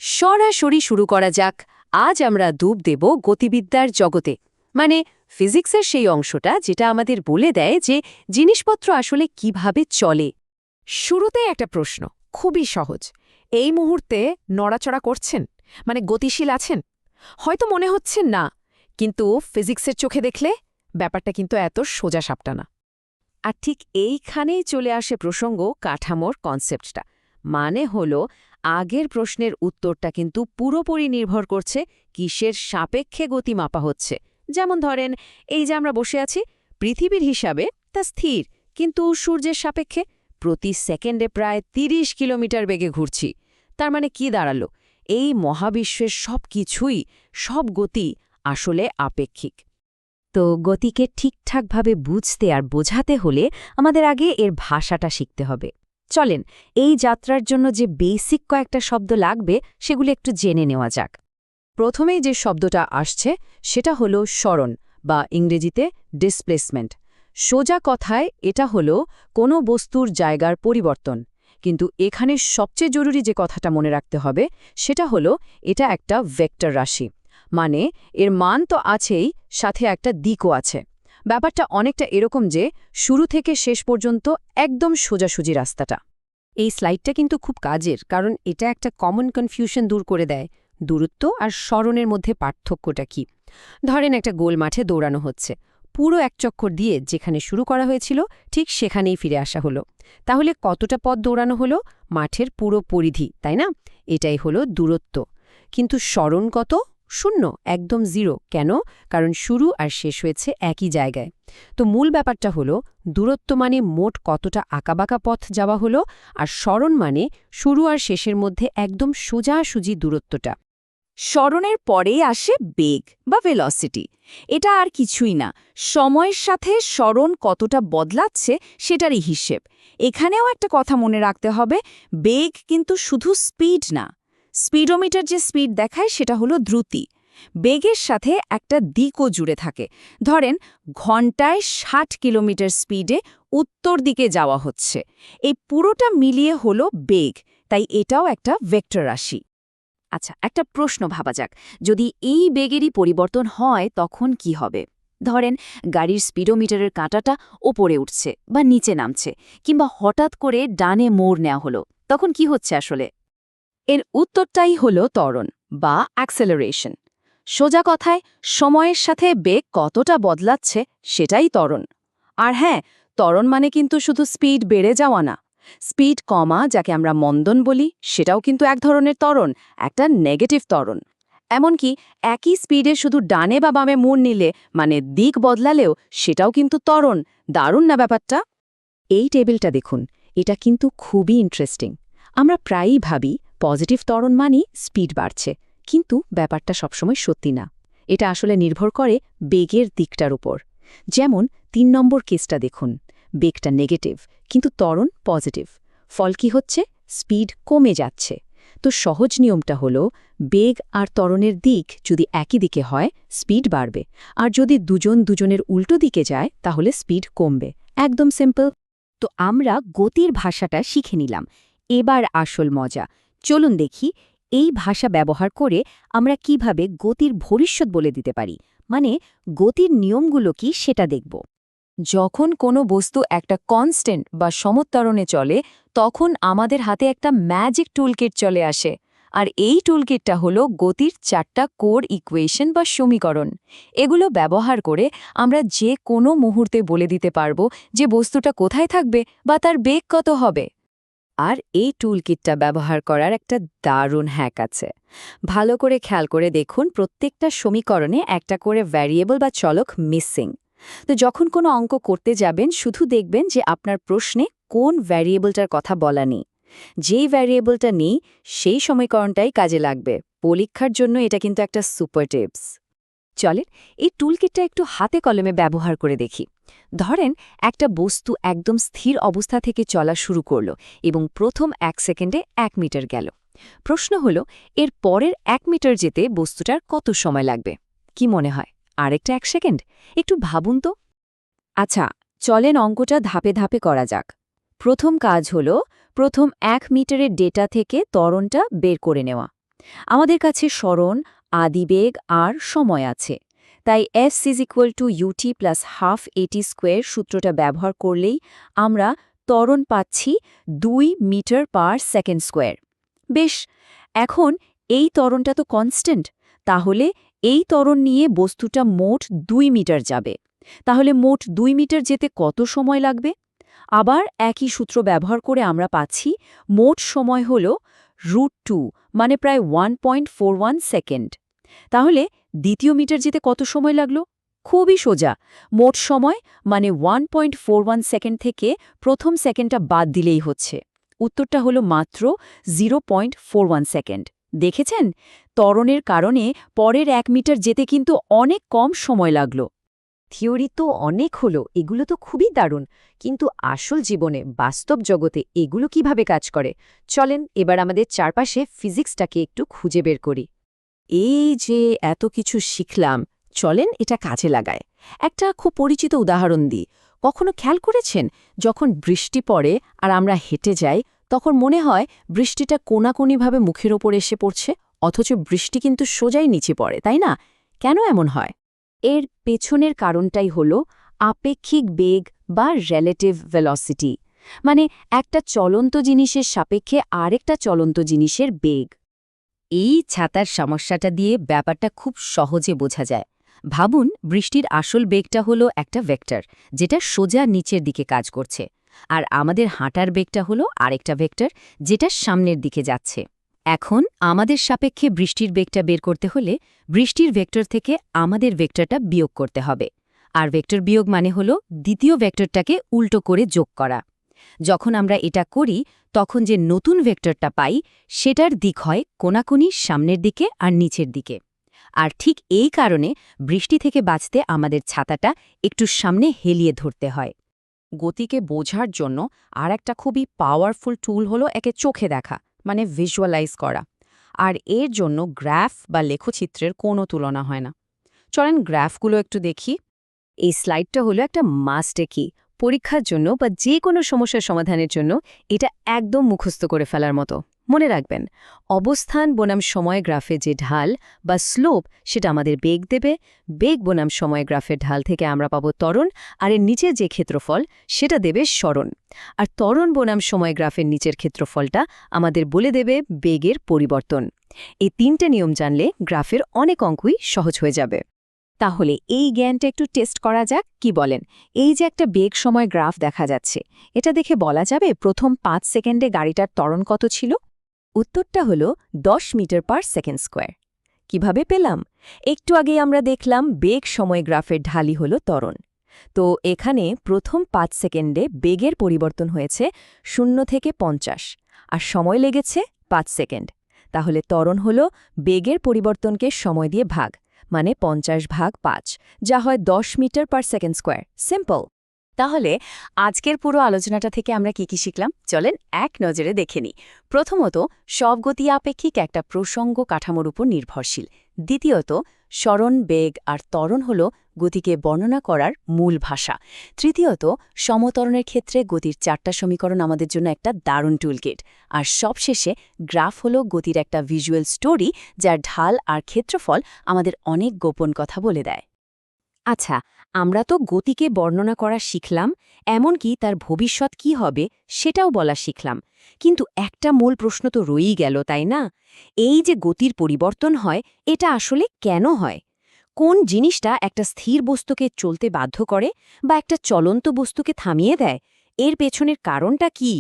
সরাসরি শুরু করা যাক। আজ আমরা ডুব দেব গতিবিদ্যার জগতে, মানে ফিজিক্সের সেই অংশটা যেটা আমাদের বলে দেয় যে জিনিসপত্র আসলে কিভাবে চলে। শুরুতে একটা প্রশ্ন, খুবই সহজ। এই মুহূর্তে নড়াচড়া করছেন, মানে গতিশীল আছেন? হয়তো মনে হচ্ছে না, কিন্তু ফিজিক্সের চোখে দেখলে ব্যাপারটা কিন্তু এত সোজা সাপটা না। আর ঠিক এইখানেই চলে আসে প্রসঙ্গ কাঠামোর কনসেপ্টটা। মানে হলো আগের প্রশ্নের উত্তরটা কিন্তু পুরোপুরি নির্ভর করছে কিসের সাপেক্ষে গতি মাপা হচ্ছে। যেমন ধরেন, এই যে আমরা বসে আছি, পৃথিবীর হিসাবে তা স্থির, কিন্তু সূর্যের সাপেক্ষে প্রতি সেকেন্ডে প্রায় ৩০ কিলোমিটার বেগে ঘুরছি। তার মানে কি দাঁড়ালো? এই মহাবিশ্বের সব কিছুই, সব গতি আসলে আপেক্ষিক। তো গতিকে ঠিকঠাকভাবে বুঝতে আর বোঝাতে হলে আমাদের আগে এর ভাষাটা শিখতে হবে। চলেন, এই যাত্রার জন্য যে বেসিক কয়েকটা শব্দ লাগবে সেগুলো একটু জেনে নেওয়া যাক। প্রথমেই যে শব্দটা আসছে সেটা হলো সরণ, বা ইংরেজিতে ডিসপ্লেসমেন্ট। সোজা কথায় এটা হলো কোনো বস্তুর জায়গার পরিবর্তন। কিন্তু এখানে সবচেয়ে জরুরি যে কথাটা মনে রাখতে হবে সেটা হলো এটা একটা ভেক্টর রাশি। মানে এর মান তো আছেই, সাথে একটা দিকও আছে। ব্যাপারটা অনেকটা এরকম যে শুরু থেকে শেষ পর্যন্ত একদম সোজাসুজি রাস্তাটা। এই স্লাইডটা কিন্তু খুব কাজের, কারণ এটা একটা কমন কনফিউশন দূর করে দেয়। দূরত্ব আর সরণের মধ্যে পার্থক্যটা কি? ধরেন একটা গোল মাঠে দৌড়ানো হচ্ছে, পুরো এক চক্কর দিয়ে যেখানে শুরু করা হয়েছিল ঠিক সেখানেই ফিরে আসা হলো। তাহলে কতটা পথ দৌড়ানো হলো? মাঠের পুরো পরিধি, তাই না? এটাই হলো দূরত্ব। কিন্তু সরণ কত? শূন্য, একদম জিরো। কেন? কারণ শুরু আর শেষ হয়েছে একই জায়গায়। তো মূল ব্যাপারটা হলো দূরত্ব মানে মোট কতটা আঁকাবাঁকা পথ যাওয়া হলো, আর সরণ মানে শুরু আর শেষের মধ্যে একদম সোজাসুজি দূরত্বটা। সরণের পরেই আসে বেগ বা ভেলোসিটি। এটা আর কিছুই না, সময়ের সাথে সরণ কতটা বদলাচ্ছে সেটারই হিসেব। এখানেও একটা কথা মনে রাখতে হবে, বেগ কিন্তু শুধু স্পিড না। স্পিডোমিটার যে স্পিড দেখায় সেটা হলো দ্রুতি। বেগের সাথে একটা দিকও জুড়ে থাকে। ধরেন ঘন্টায় ৬০ কিলোমিটার স্পিডে উত্তর দিকে যাওয়া হচ্ছে। এই পুরোটা মিলিয়ে হলো বেগ, তাই এটাও একটা ভেক্টর রাশি। আচ্ছা, একটা প্রশ্ন ভাবা যাক, যদি এই বেগেরই পরিবর্তন হয় তখন কি হবে? ধরেন গাড়ির স্পিডোমিটারের কাঁটাটা ওপরে উঠছে বা নিচে নামছে, কিংবা হঠাৎ করে ডানে মোড় নেওয়া হলো, তখন কি হচ্ছে আসলে? এর উত্তরটাই হলো ত্বরণ বা অ্যাক্সেলারেশন। সোজা কথায় সময়ের সাথে বেগ কতটা বদলাচ্ছে সেটাই ত্বরণ। আর হ্যাঁ, ত্বরণ মানে কিন্তু শুধু স্পিড বেড়ে যাওয়া না। স্পিড কমা, যাকে আমরা মন্দন বলি, সেটাও কিন্তু এক ধরনের ত্বরণ, একটা নেগেটিভ ত্বরণ। এমনকি একই স্পিডে শুধু ডানে বা বামে মোড় নিলে, মানে দিক বদলালেও, সেটাও কিন্তু ত্বরণ। দারুণ না ব্যাপারটা? এই টেবিলটা দেখুন, এটা কিন্তু খুবই ইন্টারেস্টিং। আমরা প্রায়ই ভাবি পজিটিভ ত্বরণ মানেই স্পিড বাড়ছে, কিন্তু ব্যাপারটা সবসময় সত্যি না। এটা আসলে নির্ভর করে বেগের দিকটার উপর। যেমন ৩ নম্বর কেসটা দেখুন, বেগটা নেগেটিভ কিন্তু ত্বরণ পজিটিভ। ফল কি হচ্ছে? স্পিড কমে যাচ্ছে। তো সহজ নিয়মটা হলো, বেগ আর ত্বরণের দিক যদি একই দিকে হয় স্পিড বাড়বে, আর যদি দুজনের উল্টো দিকে যায় তাহলে স্পিড কমবে। একদম সিম্পল। তো আমরা গতির ভাষাটা শিখে নিলাম। এবার আসল মজা। চলুন দেখি এই ভাষা ব্যবহার করে আমরা কিভাবে গতির ভবিষ্যৎ বলে দিতে পারি, মানে গতির নিয়মগুলো কি সেটা দেখব। যখন কোনো বস্তু একটা কনস্ট্যান্ট বা সমত্বরণে চলে, তখন আমাদের হাতে একটা ম্যাজিক টুলকিট চলে আসে। আর এই টুলকিটটা হলো গতির 4টা কোর ইকুয়েশন বা সমীকরণ। এগুলো ব্যবহার করে আমরা যে কোনো মুহূর্তে বলে দিতে পারবো যে বস্তুটা কোথায় থাকবে বা তার বেগ কত হবে। আর এই টুলকিটটা ব্যবহার করার একটা দারুণ হ্যাক আছে। ভালো করে খেয়াল করে দেখুন, প্রত্যেকটা সমীকরণে একটা করে ভ্যারিয়েবল বা চলক মিসিং। তো যখন কোনো অঙ্ক করতে যাবেন, শুধু দেখবেন যে আপনার প্রশ্নে কোন ভ্যারিয়েবলটার কথা বলা নেই। যেই ভ্যারিয়েবলটা নেই সেই সমীকরণটাই কাজে লাগবে। পরীক্ষার জন্য এটা কিন্তু একটা সুপার টিপস। চলেন এই টুলকিটটা একটু হাতে কলমে ব্যবহার করে দেখি। ধরেন একটা বস্তু একদম স্থির অবস্থা থেকে চলা শুরু করল এবং প্রথম 1 সেকেন্ডে 1 মিটার গেল। প্রশ্ন হলো, এর পরের 1 মিটার যেতে বস্তুটার কত সময় লাগবে? কি মনে হয়, আরেকটা 1 সেকেন্ড? একটু ভাবুন তো। আচ্ছা, চলেন অঙ্কটা ধাপে ধাপে করা যাক। প্রথম কাজ হলো প্রথম 1 মিটারের ডেটা থেকে ত্বরণটা বের করে নেওয়া। আমাদের কাছে সরণ, আদিবেগ আর সময় আছে। তাই s = ut + ½ at² সূত্রটা ব্যবহার করলেই আমরা ত্বরণ পাচ্ছি 2 মিটার/সেকেন্ড²। বেশ, এখন এই ত্বরণটা তো কনস্ট্যান্ট, তাহলে এই ত্বরণ নিয়ে বস্তুটা মোট 2 মিটার যাবে। তাহলে মোট 2 মিটার যেতে কত সময় লাগবে? আবার একই সূত্র ব্যবহার করে আমরা পাচ্ছি মোট সময় হল √2, মানে প্রায় 1.41 সেকেন্ড। তাহলে দ্বিতীয় মিটার যেতে কত সময় লাগলো? খুবই সোজা, মোট সময় মানে 1.41 সেকেন্ড থেকে প্রথম সেকেন্ডটা বাদ দিলেই হচ্ছে। উত্তরটা হলো মাত্র 0.41 সেকেন্ড। দেখেছেন, ত্বরণের কারণে পরের 1 মিটার যেতে কিন্তু অনেক কম সময় লাগলো। থিওরি তো অনেক হলো, এগুলো তো খুবই দারুণ, কিন্তু আসল জীবনে, বাস্তব জগতে এগুলো কিভাবে কাজ করে? চলেন এবার আমাদের চারপাশে ফিজিক্সটাকে একটু খুঁজে বের করি। এই যে এত কিছু শিখলাম, চলেন এটা কাজে লাগায়। একটা খুব পরিচিত উদাহরণ দিই। কখনো খেয়াল করেছেন, যখন বৃষ্টি পড়ে আর আমরা হেঁটে যাই, তখন মনে হয় বৃষ্টিটা কোনাকুনিভাবে মুখের ওপর এসে পড়ছে, অথচ বৃষ্টি কিন্তু সোজাই নিচে পড়ে, তাই না? কেন এমন হয়? এর পেছনের কারণটাই হল আপেক্ষিক বেগ বা রিলেটিভ ভেলোসিটি, মানে একটা চলন্ত জিনিসের সাপেক্ষে আরেকটা চলন্ত জিনিসের বেগ। এই ছাতার সমস্যাটা দিয়ে ব্যাপারটা খুব সহজে বোঝা যায়। ভাবুন, বৃষ্টির আসল বেগটা হলো একটা ভেক্টর, যেটা সোজা নিচের দিকে কাজ করছে, আর আমাদের হাঁটার বেগটা হলো আরেকটা ভেক্টর, যেটা সামনের দিকে যাচ্ছে। এখন আমাদের সাপেক্ষে বৃষ্টির বেগটা বের করতে হলে বৃষ্টির ভেক্টর থেকে আমাদের ভেক্টরটা বিয়োগ করতে হবে। আর ভেক্টর বিয়োগ মানে হলো দ্বিতীয় ভেক্টরটাকে উল্টো করে যোগ করা। যখন আমরা এটা করি, তখন যে নতুন ভেক্টরটা পাই, সেটার দিক হয় কোনাকুনি সামনের দিকে আর নিচের দিকে। আর ঠিক এই কারণে বৃষ্টি থেকে বাঁচতে আমাদের ছাতাটা একটু সামনে হেলিয়ে ধরতে হয়। গতিকে বোঝার জন্য আর একটা খুবই পাওয়ারফুল টুল হলো একে চোখে দেখা, মানে ভিজুয়ালাইজ করা। আর এর জন্য গ্রাফ বা লেখচিত্রের কোনো তুলনা হয় না। চলেন গ্রাফগুলো একটু দেখি। এই স্লাইডটা হলো একটা মাস্ট কি, পরীক্ষার জন্য বা যে কোনো সমস্যার সমাধানের জন্য এটা একদম মুখস্থ করে ফেলার মতো। মনে রাখবেন, অবস্থান বনাম সময় গ্রাফে যে ঢাল বা স্লোপ, সেটা আমাদের বেগ দেবে। বেগ বনাম সময় গ্রাফের ঢাল থেকে আমরা পাবো ত্বরণ, আর এর নিচে যে ক্ষেত্রফল, সেটা দেবে সরণ। আর ত্বরণ বনাম সময় গ্রাফের নিচের ক্ষেত্রফলটা আমাদের বলে দেবে বেগের পরিবর্তন। এই 3টে নিয়ম জানলে গ্রাফের অনেক অঙ্কই সহজ হয়ে যাবে। তাহলে এই জ্ঞানটা একটু টেস্ট করা যাক, কি বলেন? এই যে একটা বেগ সময় গ্রাফ দেখা যাচ্ছে, এটা দেখে বলা যাবে প্রথম 5 সেকেন্ডে গাড়িটার ত্বরণ কত ছিল? উত্তরটা হলো 10 মিটার/সেকেন্ড²। কিভাবে পেলাম? একটু আগেই আমরা দেখলাম বেগ সময় গ্রাফের ঢালই হলো ত্বরণ। তো এখানে প্রথম 5 সেকেন্ডে বেগের পরিবর্তন হয়েছে 0 থেকে 50, আর সময় লেগেছে 5 সেকেন্ড। তাহলে ত্বরণ হলো বেগের পরিবর্তনকে সময় দিয়ে ভাগ, মানে 50/5, যা হয় 10 মিটার/সেকেন্ড²। সিম্পল। তাহলে আজকের পুরো আলোচনাটা থেকে আমরা কি কি শিখলাম, চলেন এক নজরে দেখে নিই। প্রথমত, সব গতি আপেক্ষিক একটা প্রসঙ্গ কাঠামোর উপর নির্ভরশীল। দ্বিতীয়ত, সরণ, বেগ আর ত্বরণ হল গতিকে বর্ণনা করার মূল ভাষা। তৃতীয়ত, সমত্বরণের ক্ষেত্রে গতির 4টা সমীকরণ আমাদের জন্য একটা দারুণ টুলকিট। আর সবশেষে, গ্রাফ হল গতির একটা ভিজুয়াল স্টোরি, যার ঢাল আর ক্ষেত্রফল আমাদের অনেক গোপন কথা বলে দেয়। আচ্ছা, আমরা তো গতিকে বর্ণনা করা শিখলাম, এমনকি তার ভবিষ্যৎ কি হবে সেটাও বলা শিখলাম। কিন্তু একটা মূল প্রশ্ন তো রয়েই গেল, তাই না? এই যে গতির পরিবর্তন হয়, এটা আসলে কেন হয়? কোন জিনিসটা একটা স্থির বস্তুকে চলতে বাধ্য করে বা একটা চলন্ত বস্তুকে থামিয়ে দেয়? এর পেছনের কারণটা কি?